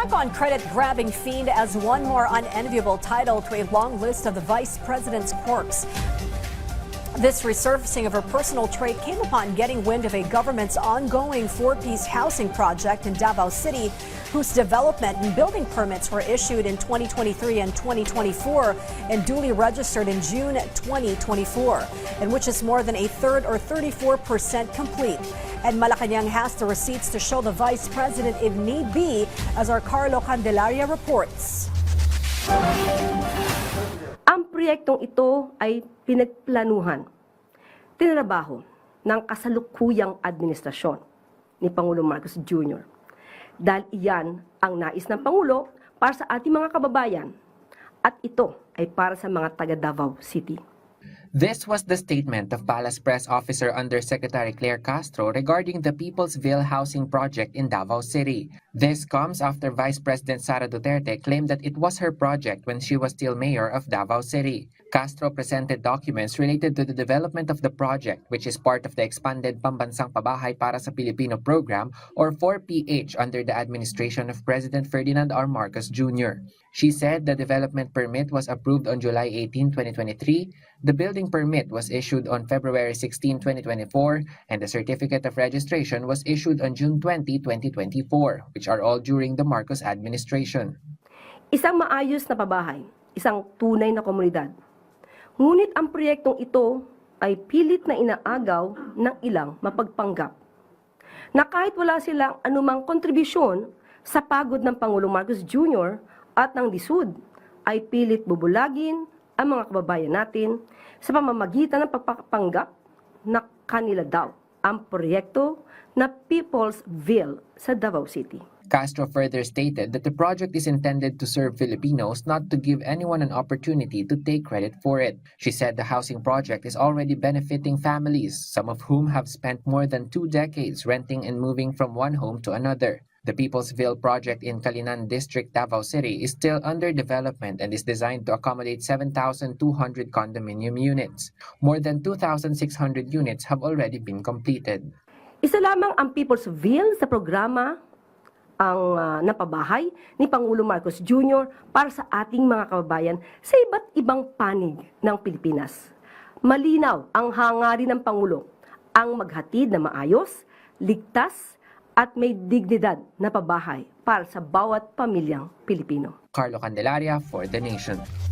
Attack on credit-grabbing fiend as one more unenviable title to a long list of the vice president's quirks. This resurfacing of her personal trait came upon getting wind of a government's ongoing four-piece housing project in Davao City, whose development and building permits were issued in 2023 and 2024 and duly registered in June 2024, and which is more than a third or 34% complete. And Malacanang has the receipts to show the vice president if need be, as our Carlo Candelaria reports. Ang proyektong ito ay pinagplanuhan, tinrabaho ng kasalukuyang administrasyon ni Pangulong Marcos Jr. Dahil iyan ang nais ng Pangulo para sa ating mga kababayan at ito ay para sa mga taga Davao City. This was the statement of Palace Press Officer Undersecretary Claire Castro regarding the Peoplesville housing project in Davao City. This comes after Vice President Sara Duterte claimed that it was her project when she was still mayor of Davao City. Castro presented documents related to the development of the project, which is part of the expanded Pambansang Pabahay para sa Pilipino program, or 4PH, under the administration of President Ferdinand R. Marcos Jr. She said the development permit was approved on July 18, 2023, the building permit was issued on February 16, 2024, and the certificate of registration was issued on June 20, 2024, which are all during the Marcos administration. Isang maayos na pabahay, isang tunay na komunidad. Ngunit ang proyektong ito ay pilit na inaagaw ng ilang mapagpanggap, na kahit wala silang anumang kontribusyon sa pagod ng Pangulong Marcos Jr. at ng DSUD, ay pilit bubulagin ang mga kababayan natin sa pamamagitan ng pagpapanggap na kanila daw ang proyekto na Peoplesville sa Davao City. Castro further stated that the project is intended to serve Filipinos, not to give anyone an opportunity to take credit for it. She said the housing project is already benefiting families, some of whom have spent more than 2 decades renting and moving from one home to another. The Peoplesville project in Calinan District, Davao City is still under development and is designed to accommodate 7,200 condominium units. More than 2,600 units have already been completed. Isa lamang ang Peoplesville sa programa ang napabahay ni Pangulong Marcos Jr. para sa ating mga kababayan sa iba't ibang panig ng Pilipinas. Malinaw ang hangarin ng Pangulo ang maghatid na maayos, ligtas at may dignidad na pabahay para sa bawat pamilyang Pilipino. Carlo Candelaria for The Nation.